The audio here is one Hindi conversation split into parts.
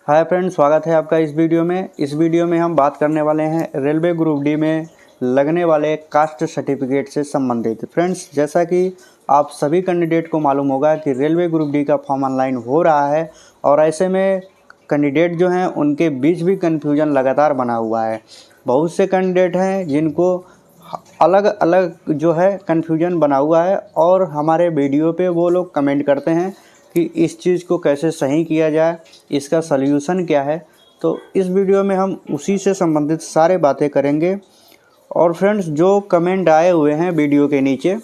हाय फ्रेंड्स, स्वागत है आपका इस वीडियो में। इस वीडियो में हम बात करने वाले हैं रेलवे ग्रुप डी में लगने वाले कास्ट सर्टिफिकेट से संबंधित। फ्रेंड्स, जैसा कि आप सभी कैंडिडेट को मालूम होगा कि रेलवे ग्रुप डी का फॉर्म ऑनलाइन हो रहा है और ऐसे में कैंडिडेट जो हैं उनके बीच भी कन्फ्यूजन लगातार बना हुआ है। बहुत से कैंडिडेट हैं जिनको अलग अलग जो है कन्फ्यूजन बना हुआ है और हमारे वीडियो पे वो लोग कमेंट करते हैं कि इस चीज़ को कैसे सही किया जाए, इसका सल्यूशन क्या है। तो इस वीडियो में हम उसी से संबंधित सारे बातें करेंगे। और फ्रेंड्स, जो कमेंट आए हुए हैं वीडियो के नीचे,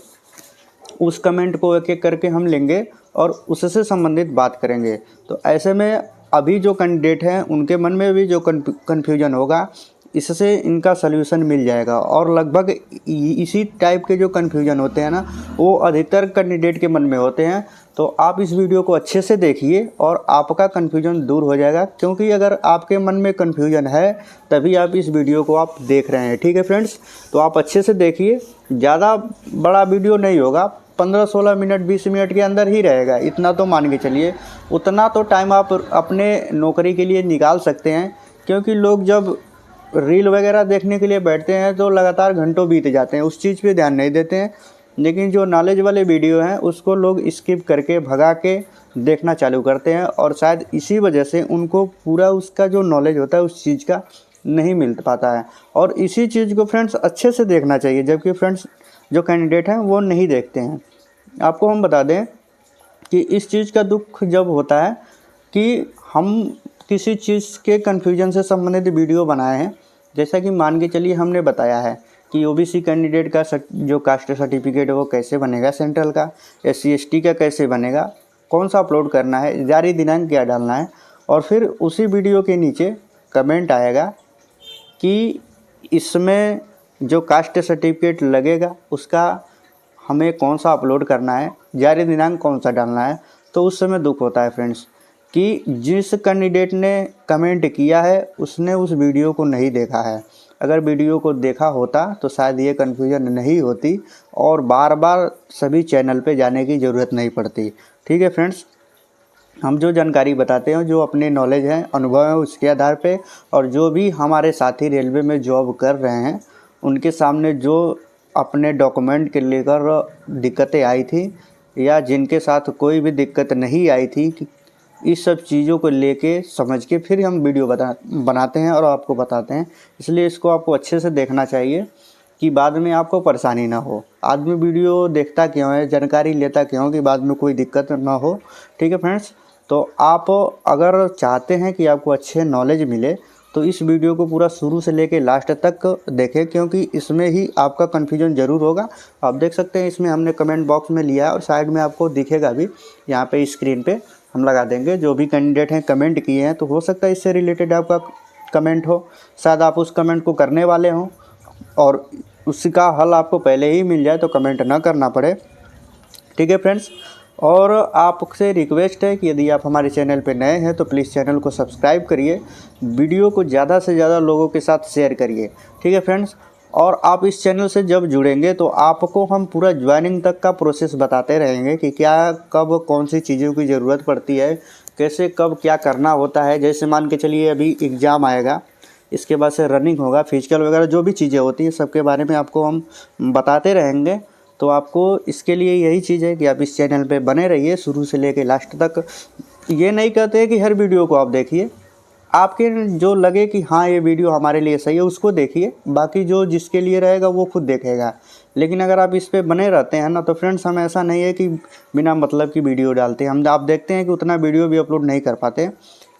उस कमेंट को एक एक करके हम लेंगे और उससे संबंधित बात करेंगे। तो ऐसे में अभी जो कैंडिडेट हैं उनके मन में भी जो कन्फ्यूजन होगा, इससे इनका सल्यूशन मिल जाएगा। और लगभग इसी टाइप के जो कन्फ्यूजन होते हैं ना, वो अधिकतर कैंडिडेट के मन में होते हैं। तो आप इस वीडियो को अच्छे से देखिए और आपका कन्फ्यूजन दूर हो जाएगा, क्योंकि अगर आपके मन में कन्फ्यूजन है तभी आप इस वीडियो को आप देख रहे हैं। ठीक है फ्रेंड्स, तो आप अच्छे से देखिए। ज़्यादा बड़ा वीडियो नहीं होगा, 15-16 मिनट 20 मिनट के अंदर ही रहेगा, इतना तो मान के चलिए। उतना तो टाइम आप अपने नौकरी के लिए निकाल सकते हैं, क्योंकि लोग जब रील वगैरह देखने के लिए बैठते हैं तो लगातार घंटों बीत जाते हैं, उस चीज़ पे ध्यान नहीं देते हैं। लेकिन जो नॉलेज वाले वीडियो हैं उसको लोग स्किप करके भगा के देखना चालू करते हैं, और शायद इसी वजह से उनको पूरा उसका जो नॉलेज होता है उस चीज़ का नहीं मिल पाता है। और इसी चीज़ को फ्रेंड्स अच्छे से देखना चाहिए, जबकि फ्रेंड्स जो कैंडिडेट हैं वो नहीं देखते हैं। आपको हम बता दें कि इस चीज़ का दुख जब होता है कि हम किसी चीज़ के कन्फ्यूजन से संबंधित वीडियो बनाए हैं। जैसा कि मान के चलिए हमने बताया है कि ओबीसी कैंडिडेट का जो कास्ट सर्टिफिकेट है वो कैसे बनेगा, सेंट्रल का SC ST का कैसे बनेगा, कौन सा अपलोड करना है, जारी दिनांक क्या डालना है। और फिर उसी वीडियो के नीचे कमेंट आएगा कि इसमें जो कास्ट सर्टिफिकेट लगेगा उसका हमें कौन सा अपलोड करना है, जारी दिनांक कौन सा डालना है। तो उस समय दुख होता है फ्रेंड्स कि जिस कैंडिडेट ने कमेंट किया है उसने उस वीडियो को नहीं देखा है। अगर वीडियो को देखा होता तो शायद ये कन्फ्यूजन नहीं होती और बार बार सभी चैनल पे जाने की ज़रूरत नहीं पड़ती। ठीक है फ्रेंड्स, हम जो जानकारी बताते हैं, जो अपने नॉलेज है, अनुभव है, उसके आधार पे, और जो भी हमारे साथी रेलवे में जॉब कर रहे हैं उनके सामने जो अपने डॉक्यूमेंट के लेकर दिक्कतें आई थी या जिनके साथ कोई भी दिक्कत नहीं आई थी, इस सब चीज़ों को लेके समझ के फिर हम वीडियो बनाते हैं और आपको बताते हैं। इसलिए इसको आपको अच्छे से देखना चाहिए कि बाद में आपको परेशानी ना हो। आदमी वीडियो देखता क्यों है, जानकारी लेता क्यों, कि बाद में कोई दिक्कत ना हो। ठीक है फ्रेंड्स, तो आप अगर चाहते हैं कि आपको अच्छे नॉलेज मिले तो इस वीडियो को पूरा शुरू से लेके लास्ट तक देखें, क्योंकि इसमें ही आपका कन्फ्यूजन ज़रूर होगा। आप देख सकते हैं इसमें हमने कमेंट बॉक्स में लिया है और साइड में आपको दिखेगा भी, यहाँ पे स्क्रीन पे हम लगा देंगे। जो भी कैंडिडेट हैं कमेंट किए हैं तो हो सकता है इससे रिलेटेड आपका कमेंट हो, शायद आप उस कमेंट को करने वाले हों और उसका हल आपको पहले ही मिल जाए तो कमेंट ना करना पड़े। ठीक है फ्रेंड्स, और आपसे रिक्वेस्ट है कि यदि आप हमारे चैनल पर नए हैं तो प्लीज़ चैनल को सब्सक्राइब करिए, वीडियो को ज़्यादा से ज़्यादा लोगों के साथ शेयर करिए। ठीक है फ्रेंड्स, और आप इस चैनल से जब जुड़ेंगे तो आपको हम पूरा ज्वाइनिंग तक का प्रोसेस बताते रहेंगे कि क्या कब कौन सी चीज़ों की ज़रूरत पड़ती है, कैसे कब क्या करना होता है। जैसे मान के चलिए अभी एग्ज़ाम आएगा, इसके बाद से रनिंग होगा, फिजिकल वगैरह जो भी चीज़ें होती हैं सबके बारे में आपको हम बताते रहेंगे। तो आपको इसके लिए यही चीज़ है कि आप इस चैनल पे बने रहिए शुरू से लेके लास्ट तक। ये नहीं कहते कि हर वीडियो को आप देखिए, आपके जो लगे कि हाँ ये वीडियो हमारे लिए सही है उसको देखिए, बाकी जो जिसके लिए रहेगा वो खुद देखेगा। लेकिन अगर आप इस पे बने रहते हैं ना तो फ्रेंड्स, हम ऐसा नहीं है कि बिना मतलब की वीडियो डालते हैं। हम आप देखते हैं कि उतना वीडियो भी अपलोड नहीं कर पाते,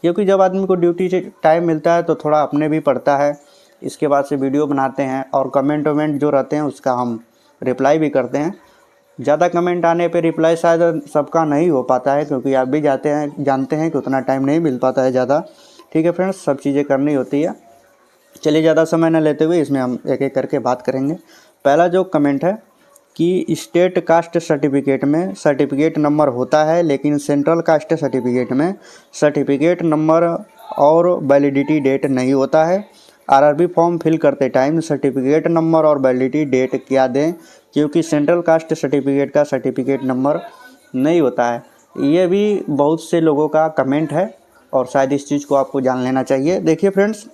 क्योंकि जब आदमी को ड्यूटी से टाइम मिलता है तो थोड़ा अपने भी पड़ता है, इसके बाद से वीडियो बनाते हैं और कमेंट वमेंट जो रहते हैं उसका हम रिप्लाई भी करते हैं। ज़्यादा कमेंट आने पे रिप्लाई शायद सबका नहीं हो पाता है, क्योंकि आप भी जानते हैं कि उतना टाइम नहीं मिल पाता है ज़्यादा। ठीक है फ्रेंड्स, सब चीज़ें करनी होती है। चलिए ज़्यादा समय न लेते हुए इसमें हम एक एक करके बात करेंगे। पहला जो कमेंट है कि स्टेट कास्ट सर्टिफिकेट में सर्टिफिकेट नंबर होता है, लेकिन सेंट्रल कास्ट सर्टिफिकेट में सर्टिफिकेट नंबर और वैलिडिटी डेट नहीं होता है। RRB फॉर्म फिल करते टाइम सर्टिफिकेट नंबर और वैलिडिटी डेट क्या दें, क्योंकि सेंट्रल कास्ट सर्टिफिकेट का सर्टिफिकेट नंबर नहीं होता है। ये भी बहुत से लोगों का कमेंट है और शायद इस चीज़ को आपको जान लेना चाहिए। देखिए फ्रेंड्स,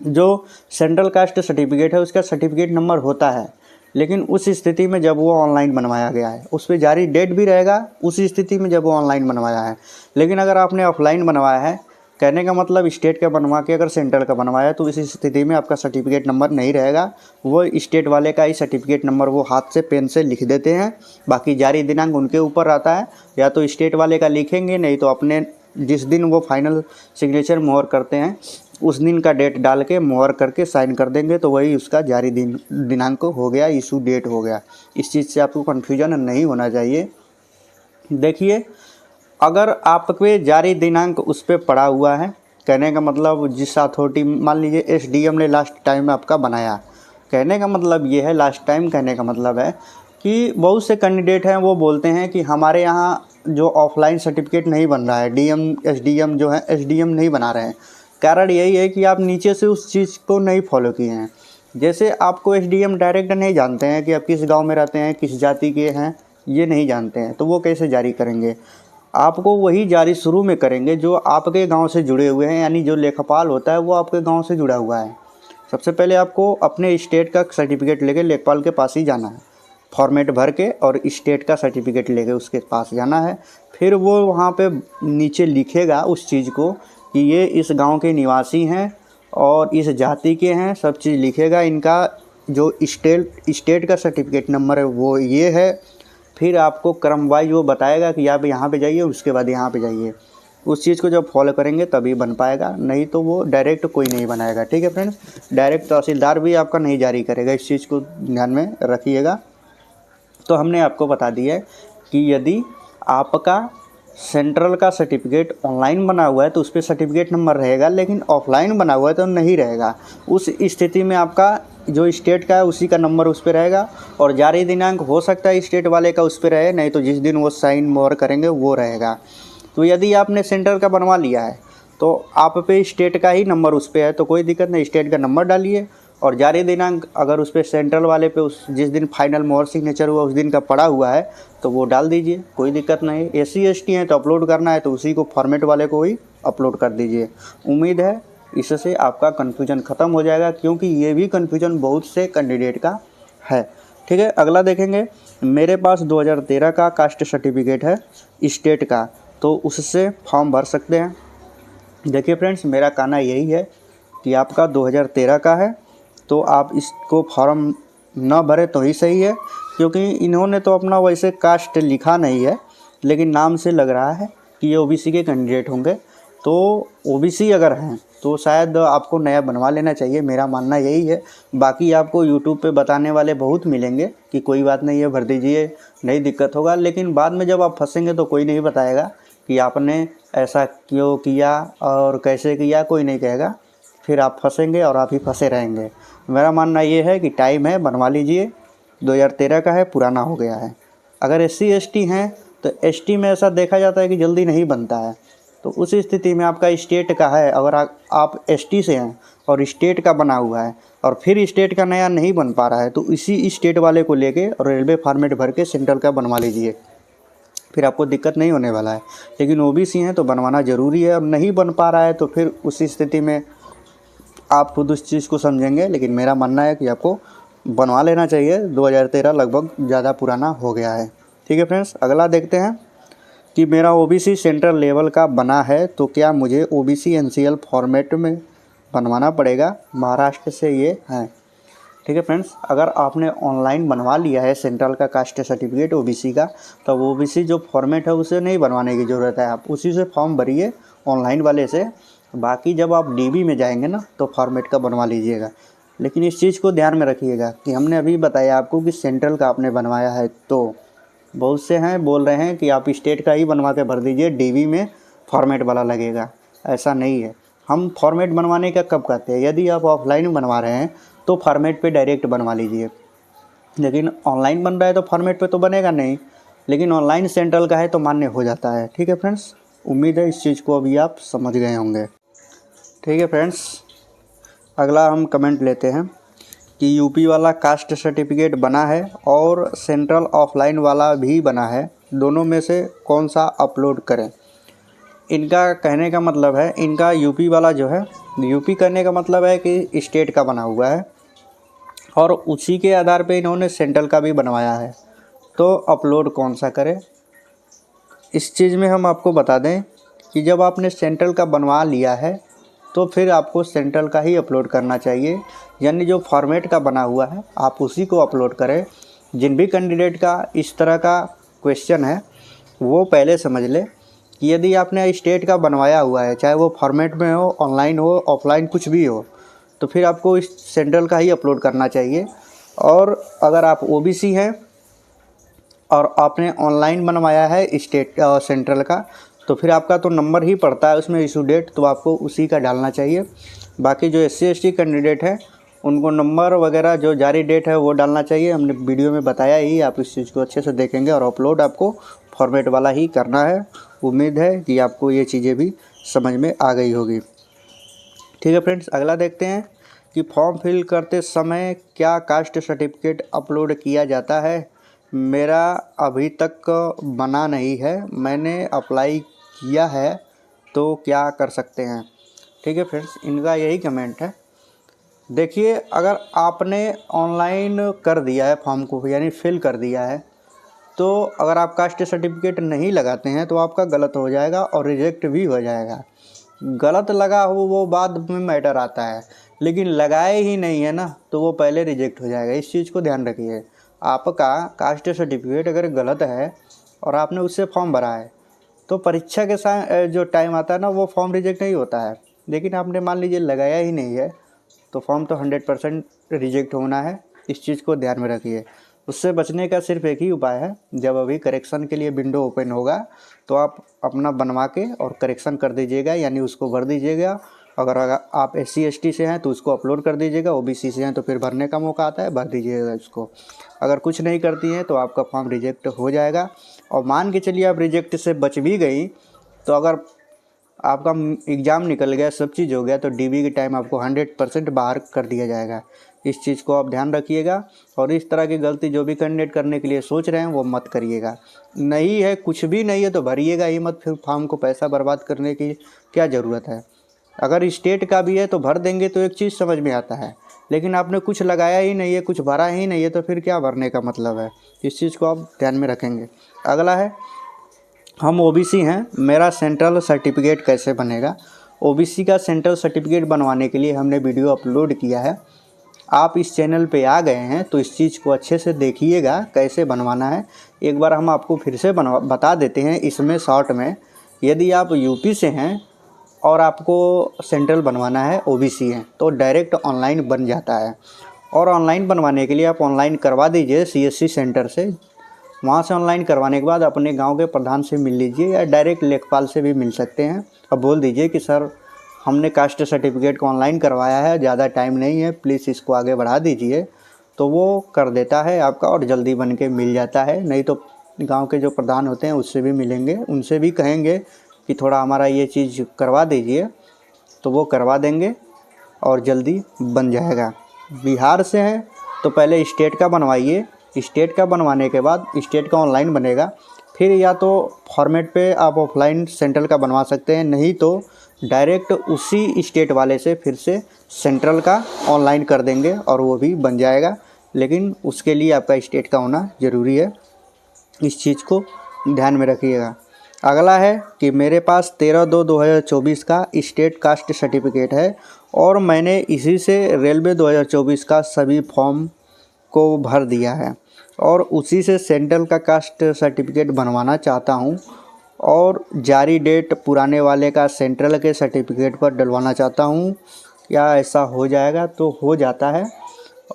जो सेंट्रल कास्ट सर्टिफिकेट है उसका सर्टिफिकेट नंबर होता है, लेकिन उस स्थिति में जब वो ऑनलाइन बनवाया गया है, उस पर जारी डेट भी रहेगा उस स्थिति में जब वो ऑनलाइन बनवाया है। लेकिन अगर आपने ऑफलाइन बनवाया है, कहने का मतलब स्टेट का बनवा के अगर सेंट्रल का बनवाया है, तो इस स्थिति में आपका सर्टिफिकेट नंबर नहीं रहेगा। वो स्टेट वाले का ही सर्टिफिकेट नंबर वो हाथ से पेन से लिख देते हैं, बाकी जारी दिनांक उनके ऊपर रहता है। या तो स्टेट वाले का लिखेंगे, नहीं तो अपने जिस दिन वो फाइनल सिग्नेचर मोहर करते हैं उस दिन का डेट डाल के मोहर करके साइन कर देंगे, तो वही उसका जारी दिनांक हो गया, इशू डेट हो गया। इस चीज़ से आपको कन्फ्यूजन नहीं होना चाहिए। देखिए, अगर आपके जारी दिनांक उस पर पड़ा हुआ है, कहने का मतलब जिस अथॉरिटी, मान लीजिए एसडीएम ने लास्ट टाइम आपका बनाया, कहने का मतलब ये है, लास्ट टाइम कहने का मतलब है कि बहुत से कैंडिडेट हैं वो बोलते हैं कि हमारे यहाँ जो ऑफलाइन सर्टिफिकेट नहीं बन रहा है, डीएम एसडीएम जो है एसडीएम नहीं बना रहे हैं। कारण यही है कि आप नीचे से उस चीज़ को नहीं फॉलो किए हैं। जैसे आपको एसडीएम डायरेक्ट नहीं जानते हैं कि आप किस गांव में रहते हैं, किस जाति के हैं, ये नहीं जानते हैं, तो वो कैसे जारी करेंगे? आपको वही जारी शुरू में करेंगे जो आपके गांव से जुड़े हुए हैं, यानी जो लेखपाल होता है वो आपके गांव से जुड़ा हुआ है। सबसे पहले आपको अपने स्टेट का सर्टिफिकेट लेके लेखपाल के पास ही जाना है, फॉर्मेट भर के, और स्टेट का सर्टिफिकेट लेके उसके पास जाना है। फिर वो वहाँ पे नीचे लिखेगा उस चीज़ को कि ये इस गांव के निवासी हैं और इस जाति के हैं, सब चीज़ लिखेगा। इनका जो स्टेट का सर्टिफिकेट नंबर है वो ये है। फिर आपको क्रम वाइज वो बताएगा कि आप यहाँ पे जाइए, उसके बाद यहाँ पे जाइए। उस चीज़ को जब फॉलो करेंगे तभी बन पाएगा, नहीं तो वो डायरेक्ट कोई नहीं बनाएगा। ठीक है फ्रेंड्स, डायरेक्ट तहसीलदार भी आपका नहीं जारी करेगा, इस चीज़ को ध्यान में रखिएगा। तो हमने आपको बता दिया है कि यदि आपका सेंट्रल का सर्टिफिकेट ऑनलाइन बना हुआ है तो उस पर सर्टिफिकेट नंबर रहेगा, लेकिन ऑफलाइन बना हुआ है तो नहीं रहेगा। उस स्थिति में आपका जो स्टेट का है उसी का नंबर उस पर रहेगा, और जारी दिनांक हो सकता है स्टेट वाले का उस पर रहे, नहीं तो जिस दिन वो साइन मोहर करेंगे वो रहेगा। तो यदि आपने सेंट्रल का बनवा लिया है तो आप पे स्टेट का ही नंबर उस पर है, तो कोई दिक्कत नहीं, स्टेट का नंबर डालिए, और जारी दिनांक अगर उस पर सेंट्रल वाले पे उस जिस दिन फाइनल मोहर सिग्नेचर हुआ उस दिन का पड़ा हुआ है तो वो डाल दीजिए, कोई दिक्कत नहीं। SC ST हैं तो अपलोड करना है तो उसी को फॉर्मेट वाले को ही अपलोड कर दीजिए। उम्मीद है इससे आपका कन्फ्यूजन ख़त्म हो जाएगा, क्योंकि ये भी कन्फ्यूजन बहुत से कैंडिडेट का है। ठीक है, अगला देखेंगे। मेरे पास 2013 का कास्ट सर्टिफिकेट है स्टेट का, तो उससे फॉर्म भर सकते हैं। देखिए फ्रेंड्स, मेरा कहना यही है कि आपका 2013 का है तो आप इसको फॉर्म न भरें तो ही सही है, क्योंकि इन्होंने तो अपना वैसे कास्ट लिखा नहीं है, लेकिन नाम से लग रहा है कि ये OBC के कैंडिडेट होंगे। तो OBC अगर हैं तो शायद आपको नया बनवा लेना चाहिए, मेरा मानना यही है। बाकी आपको यूट्यूब पे बताने वाले बहुत मिलेंगे कि कोई बात नहीं है, भर दीजिए, नहीं दिक्कत होगा, लेकिन बाद में जब आप फंसेंगे तो कोई नहीं बताएगा कि आपने ऐसा क्यों किया और कैसे किया, कोई नहीं कहेगा। फिर आप फंसेंगे और आप ही फंसे रहेंगे। मेरा मानना ये है कि टाइम है, बनवा लीजिए। 2013 का है, पुराना हो गया है। अगर SC ST हैं तो ST में ऐसा देखा जाता है कि जल्दी नहीं बनता है, तो उस स्थिति में आपका स्टेट का है, अगर आप ST से हैं और स्टेट का बना हुआ है और फिर स्टेट का नया नहीं बन पा रहा है, तो इसी स्टेट वाले को लेके और रेलवे फॉर्मेट भर के सेंट्रल का बनवा लीजिए, फिर आपको दिक्कत नहीं होने वाला है। लेकिन OBC हैं तो बनवाना ज़रूरी है, और नहीं बन पा रहा है तो फिर उसी स्थिति में आप खुद उस चीज़ को समझेंगे। लेकिन मेरा मानना है कि आपको बनवा लेना चाहिए, 2013 लगभग ज़्यादा पुराना हो गया है। ठीक है फ्रेंड्स, अगला देखते हैं कि मेरा OBC सेंट्रल लेवल का बना है तो क्या मुझे OBC NCL फॉर्मेट में बनवाना पड़ेगा? महाराष्ट्र से ये हैं। ठीक है फ्रेंड्स, अगर आपने ऑनलाइन बनवा लिया है सेंट्रल का कास्ट सर्टिफिकेट OBC का, तो OBC जो फॉर्मेट है उसे नहीं बनवाने की ज़रूरत है, आप उसी से फॉर्म भरिए ऑनलाइन वाले से। बाकी जब आप DB में जाएंगे ना तो फॉर्मेट का बनवा लीजिएगा। लेकिन इस चीज़ को ध्यान में रखिएगा कि हमने अभी बताया आपको कि सेंट्रल का आपने बनवाया है, तो बहुत से हैं बोल रहे हैं कि आप स्टेट का ही बनवा के भर दीजिए, DB में फॉर्मेट वाला लगेगा। ऐसा नहीं है। हम फॉर्मेट बनवाने का कब कहते हैं? यदि आप ऑफलाइन बनवा रहे हैं तो फॉर्मेट पे डायरेक्ट बनवा लीजिए, लेकिन ऑनलाइन बन रहा है तो फॉर्मेट पे तो बनेगा नहीं, लेकिन ऑनलाइन सेंट्रल का है तो मान्य हो जाता है। ठीक है फ्रेंड्स, उम्मीद है इस चीज़ को अभी आप समझ गए होंगे। ठीक है फ्रेंड्स, अगला हम कमेंट लेते हैं कि UP वाला कास्ट सर्टिफिकेट बना है और सेंट्रल ऑफलाइन वाला भी बना है, दोनों में से कौन सा अपलोड करें? इनका कहने का मतलब है, इनका यूपी वाला जो है, यूपी करने का मतलब है कि स्टेट का बना हुआ है और उसी के आधार पे इन्होंने सेंट्रल का भी बनवाया है। तो अपलोड कौन सा करें, इस चीज़ में हम आपको बता दें कि जब आपने सेंट्रल का बनवा लिया है तो फिर आपको सेंट्रल का ही अपलोड करना चाहिए, यानी जो फॉर्मेट का बना हुआ है आप उसी को अपलोड करें। जिन भी कैंडिडेट का इस तरह का क्वेश्चन है वो पहले समझ ले कि यदि आपने स्टेट का बनवाया हुआ है, चाहे वो फॉर्मेट में हो, ऑनलाइन हो, ऑफलाइन कुछ भी हो, तो फिर आपको इस सेंट्रल का ही अपलोड करना चाहिए। और अगर आप ओबीसी हैं और आपने ऑनलाइन बनवाया है स्टेट सेंट्रल का, तो फिर आपका तो नंबर ही पड़ता है उसमें इशू डेट, तो आपको उसी का डालना चाहिए। बाकी जो SC ST कैंडिडेट हैं उनको नंबर वगैरह जो जारी डेट है वो डालना चाहिए। हमने वीडियो में बताया ही, आप इस चीज़ को अच्छे से देखेंगे और अपलोड आपको फॉर्मेट वाला ही करना है। उम्मीद है कि आपको ये चीज़ें भी समझ में आ गई होगी। ठीक है फ्रेंड्स, अगला देखते हैं कि फॉर्म फिल करते समय क्या कास्ट सर्टिफिकेट अपलोड किया जाता है। मेरा अभी तक बना नहीं है, मैंने अप्लाई किया है, तो क्या कर सकते हैं। ठीक है फ्रेंड्स, इनका यही कमेंट है। देखिए, अगर आपने ऑनलाइन कर दिया है फॉर्म को, यानी फिल कर दिया है, तो अगर आप कास्ट सर्टिफिकेट नहीं लगाते हैं तो आपका गलत हो जाएगा और रिजेक्ट भी हो जाएगा। गलत लगा हो वो बाद में मैटर आता है, लेकिन लगाए ही नहीं है ना तो वो पहले रिजेक्ट हो जाएगा। इस चीज़ को ध्यान रखिए। आपका कास्ट सर्टिफिकेट अगर गलत है और आपने उससे फॉर्म भरा है तो परीक्षा के साथ जो टाइम आता है ना वो फॉर्म रिजेक्ट नहीं होता है। लेकिन आपने मान लीजिए लगाया ही नहीं है तो फॉर्म तो 100% रिजेक्ट होना है। इस चीज़ को ध्यान में रखिए। उससे बचने का सिर्फ एक ही उपाय है, जब अभी करेक्शन के लिए विंडो ओपन होगा तो आप अपना बनवा के और करेक्शन कर दीजिएगा, यानी उसको भर दीजिएगा। अगर आप SC ST से हैं तो उसको अपलोड कर दीजिएगा, OBC से हैं तो फिर भरने का मौका आता है, भर दीजिएगा उसको। अगर कुछ नहीं करती हैं तो आपका फॉर्म रिजेक्ट हो जाएगा। और मान के चलिए आप रिजेक्ट से बच भी गई, तो अगर आपका एग्ज़ाम निकल गया, सब चीज़ हो गया, तो DB के टाइम आपको 100% बाहर कर दिया जाएगा। इस चीज़ को आप ध्यान रखिएगा और इस तरह की गलती जो भी कैंडिडेट करने के लिए सोच रहे हैं वो मत करिएगा। नहीं है, कुछ भी नहीं है तो भरिएगा ही मत, फिर फॉर्म को पैसा बर्बाद करने की क्या ज़रूरत है। अगर स्टेट का भी है तो भर देंगे तो एक चीज़ समझ में आता है, लेकिन आपने कुछ लगाया ही नहीं है, कुछ भरा ही नहीं है, तो फिर क्या भरने का मतलब है। इस चीज़ को आप ध्यान में रखेंगे। अगला है, हम OBC हैं, मेरा सेंट्रल सर्टिफिकेट कैसे बनेगा। OBC का सेंट्रल सर्टिफिकेट बनवाने के लिए हमने वीडियो अपलोड किया है। आप इस चैनल पे आ गए हैं तो इस चीज़ को अच्छे से देखिएगा कैसे बनवाना है। एक बार हम आपको फिर से बता देते हैं इसमें शॉर्ट में। यदि आप यूपी से हैं और आपको सेंट्रल बनवाना है, OBC हैं, तो डायरेक्ट ऑनलाइन बन जाता है। और ऑनलाइन बनवाने के लिए आप ऑनलाइन करवा दीजिए CSC सेंटर से। वहाँ से ऑनलाइन करवाने के बाद अपने गांव के प्रधान से मिल लीजिए या डायरेक्ट लेखपाल से भी मिल सकते हैं। अब बोल दीजिए कि सर हमने कास्ट सर्टिफिकेट को ऑनलाइन करवाया है, ज़्यादा टाइम नहीं है, प्लीज़ इसको आगे बढ़ा दीजिए, तो वो कर देता है आपका और जल्दी बन के मिल जाता है। नहीं तो गांव के जो प्रधान होते हैं उससे भी मिलेंगे, उनसे भी कहेंगे कि थोड़ा हमारा ये चीज़ करवा दीजिए, तो वो करवा देंगे और जल्दी बन जाएगा। बिहार से हैं तो पहले स्टेट का बनवाइए, स्टेट का बनवाने के बाद स्टेट का ऑनलाइन बनेगा, फिर या तो फॉर्मेट पे आप ऑफलाइन सेंट्रल का बनवा सकते हैं, नहीं तो डायरेक्ट उसी स्टेट वाले से फिर से सेंट्रल का ऑनलाइन कर देंगे और वो भी बन जाएगा। लेकिन उसके लिए आपका स्टेट का होना ज़रूरी है, इस चीज़ को ध्यान में रखिएगा। अगला है कि मेरे पास 13/2/2024 का स्टेट कास्ट सर्टिफिकेट है और मैंने इसी से रेलवे 2024 का सभी फॉर्म को भर दिया है और उसी से सेंट्रल का कास्ट सर्टिफिकेट बनवाना चाहता हूँ और जारी डेट पुराने वाले का सेंट्रल के सर्टिफिकेट पर डलवाना चाहता हूँ। क्या ऐसा हो जाएगा? तो हो जाता है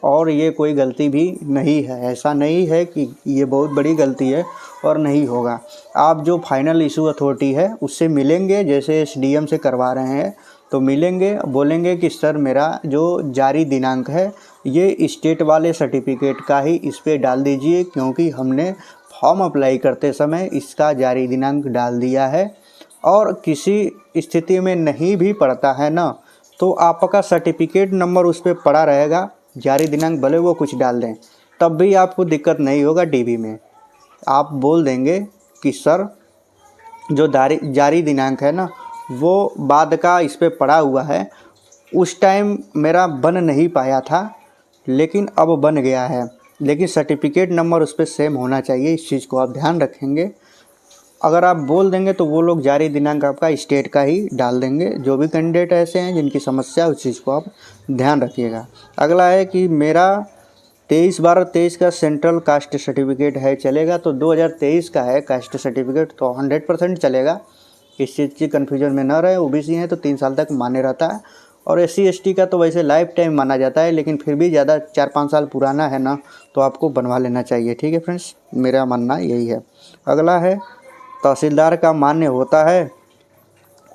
और ये कोई गलती भी नहीं है। ऐसा नहीं है कि ये बहुत बड़ी गलती है और नहीं होगा। आप जो फाइनल इशू अथॉरिटी है उससे मिलेंगे, जैसे SDM से करवा रहे हैं तो मिलेंगे, बोलेंगे कि सर मेरा जो जारी दिनांक है ये स्टेट वाले सर्टिफिकेट का ही इस पर डाल दीजिए, क्योंकि हमने फॉर्म अप्लाई करते समय इसका जारी दिनांक डाल दिया है और किसी स्थिति में नहीं भी पड़ता है ना तो आपका सर्टिफिकेट नंबर उस पर पड़ा रहेगा, जारी दिनांक भले वो कुछ डाल दें तब भी आपको दिक्कत नहीं होगा। DB में आप बोल देंगे कि सर जो जारी दिनांक है ना वो बाद का इस पर पड़ा हुआ है। उस टाइम मेरा बन नहीं पाया था, लेकिन अब बन गया है। लेकिन सर्टिफिकेट नंबर उस पर सेम होना चाहिए, इस चीज़ को आप ध्यान रखेंगे। अगर आप बोल देंगे तो वो लोग जारी दिनांक आपका स्टेट का ही डाल देंगे। जो भी कैंडिडेट ऐसे हैं जिनकी समस्या है उस चीज़ को आप ध्यान रखिएगा। अगला है कि मेरा 23/12/23 का सेंट्रल कास्ट सर्टिफिकेट है, चलेगा? तो 2023 का है कास्ट सर्टिफिकेट, तो 100% चलेगा। इस चीज़ की कन्फ्यूजन में न रहे। ओबीसी हैं तो 3 साल तक मान्य रहता है, और SC ST का तो वैसे लाइफ टाइम माना जाता है, लेकिन फिर भी ज़्यादा 4-5 साल पुराना है ना, तो आपको बनवा लेना चाहिए। ठीक है फ्रेंड्स, मेरा मानना यही है। अगला है तहसीलदार का मान्य होता है।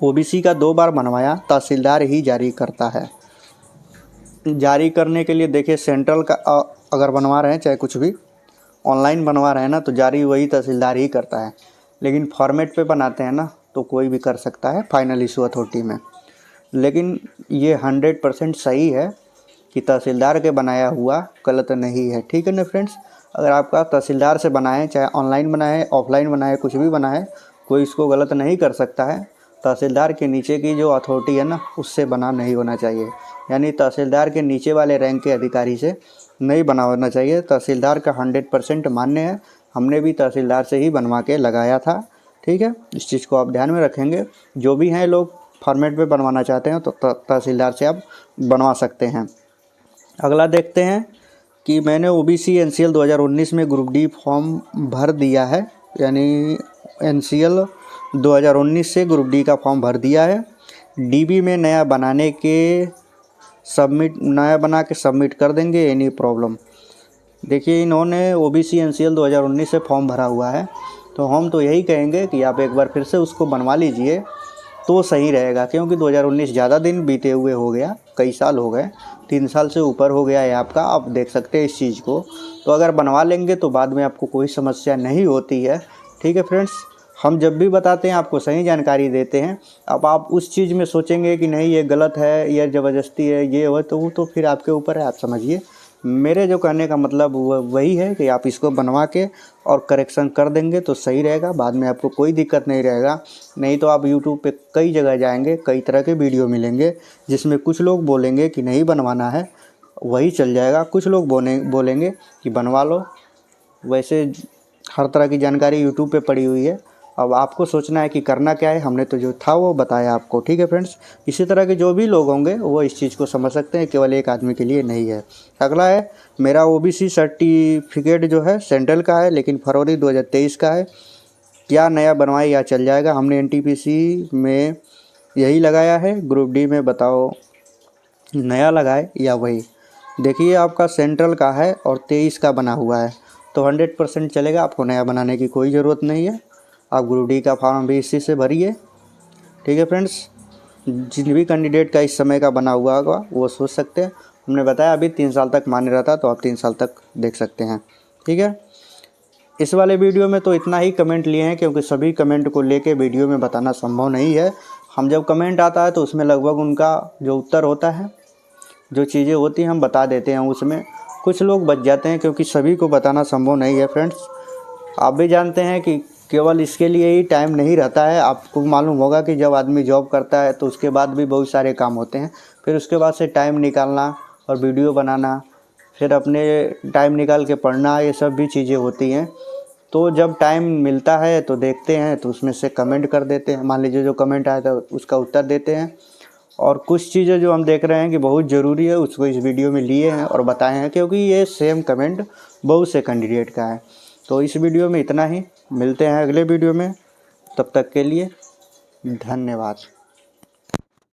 ओबीसी का 2 बार बनवाया, तहसीलदार ही जारी करता है। जारी करने के लिए देखिए सेंट्रल का अगर बनवा रहे हैं, चाहे कुछ भी ऑनलाइन बनवा रहे हैं ना, तो जारी वही तहसीलदार ही करता है। लेकिन फॉर्मेट पे बनाते हैं ना, तो कोई भी कर सकता है फाइनल इशू अथॉरिटी में। लेकिन ये 100% सही है कि तहसीलदार के बनाया हुआ गलत नहीं है। ठीक है ना फ्रेंड्स, अगर आपका तहसीलदार से बना है, चाहे ऑनलाइन बना है, ऑफलाइन बना है, कुछ भी बना है, कोई इसको गलत नहीं कर सकता है। तहसीलदार के नीचे की जो अथॉरिटी है ना, उससे बना नहीं होना चाहिए। यानी तहसीलदार के नीचे वाले रैंक के अधिकारी से नहीं बना होना चाहिए। तहसीलदार का 100% मान्य है। हमने भी तहसीलदार से ही बनवा के लगाया था। ठीक है, इस चीज़ को आप ध्यान में रखेंगे। जो भी हैं लोग फॉर्मेट पे बनवाना चाहते हैं तो तहसीलदार से आप बनवा सकते हैं। अगला देखते हैं कि मैंने OBC NCL 2019 में ग्रुप डी फॉर्म भर दिया है, यानी NCL 2019 से ग्रुप डी का फॉर्म भर दिया है। DB में नया बना के सबमिट कर देंगे, एनी प्रॉब्लम। देखिए इन्होंने OBC NCL 2019 से फॉर्म भरा हुआ है, तो हम तो यही कहेंगे कि आप एक बार फिर से उसको बनवा लीजिए तो सही रहेगा। क्योंकि 2019 ज़्यादा दिन बीते हुए हो गया, कई साल हो गए, 3 साल से ऊपर हो गया है आपका। आप देख सकते हैं इस चीज़ को। तो अगर बनवा लेंगे तो बाद में आपको कोई समस्या नहीं होती है। ठीक है फ्रेंड्स, हम जब भी बताते हैं आपको सही जानकारी देते हैं। अब आप उस चीज़ में सोचेंगे कि नहीं ये गलत है, ये ज़बरदस्ती है, ये हो, तो वो तो फिर आपके ऊपर है, आप समझिए। मेरे जो कहने का मतलब वही है कि आप इसको बनवा के और करेक्शन कर देंगे तो सही रहेगा। बाद में आपको कोई दिक्कत नहीं रहेगा। नहीं तो आप यूट्यूब पे कई जगह जाएंगे, कई तरह के वीडियो मिलेंगे जिसमें कुछ लोग बोलेंगे कि नहीं बनवाना है, वही चल जाएगा। कुछ लोग बोलेंगे कि बनवा लो। वैसे हर तरह की जानकारी यूट्यूब पे पड़ी हुई है। अब आपको सोचना है कि करना क्या है। हमने तो जो था वो बताया आपको। ठीक है फ्रेंड्स, इसी तरह के जो भी लोग होंगे वो इस चीज़ को समझ सकते हैं, केवल एक आदमी के लिए नहीं है। अगला है मेरा OBC सर्टिफिकेट जो है सेंट्रल का है, लेकिन फरवरी 2023 का है। क्या नया बनवाए या चल जाएगा? हमने NTPC में यही लगाया है, ग्रुप डी में बताओ नया लगाए या वही। देखिए आपका सेंट्रल का है और 23 का बना हुआ है, तो 100% चलेगा। आपको नया बनाने की कोई ज़रूरत नहीं है। आप ग्रुप डी का फॉर्म भी इसी से भरिए। ठीक है फ्रेंड्स, जिन भी कैंडिडेट का इस समय का बना हुआ होगा वो सोच सकते हैं। हमने बताया अभी 3 साल तक मान्य रहता, तो आप 3 साल तक देख सकते हैं। ठीक है, इस वाले वीडियो में तो इतना ही कमेंट लिए हैं, क्योंकि सभी कमेंट को लेके वीडियो में बताना संभव नहीं है। हम जब कमेंट आता है तो उसमें लगभग उनका जो उत्तर होता है, जो चीज़ें होती हैं, हम बता देते हैं। उसमें कुछ लोग बच जाते हैं, क्योंकि सभी को बताना संभव नहीं है। फ्रेंड्स, आप भी जानते हैं कि केवल इसके लिए ही टाइम नहीं रहता है। आपको मालूम होगा कि जब आदमी जॉब करता है तो उसके बाद भी बहुत सारे काम होते हैं। फिर उसके बाद से टाइम निकालना और वीडियो बनाना, फिर अपने टाइम निकाल के पढ़ना, ये सब भी चीज़ें होती हैं। तो जब टाइम मिलता है तो देखते हैं, तो उसमें से कमेंट कर देते हैं। मान लीजिए जो कमेंट आया था उसका उत्तर देते हैं। और कुछ चीज़ें जो हम देख रहे हैं कि बहुत ज़रूरी है, उसको इस वीडियो में लिए हैं और बताए हैं, क्योंकि ये सेम कमेंट बहुत से कैंडिडेट का है। तो इस वीडियो में इतना ही, मिलते हैं अगले वीडियो में। तब तक के लिए धन्यवाद।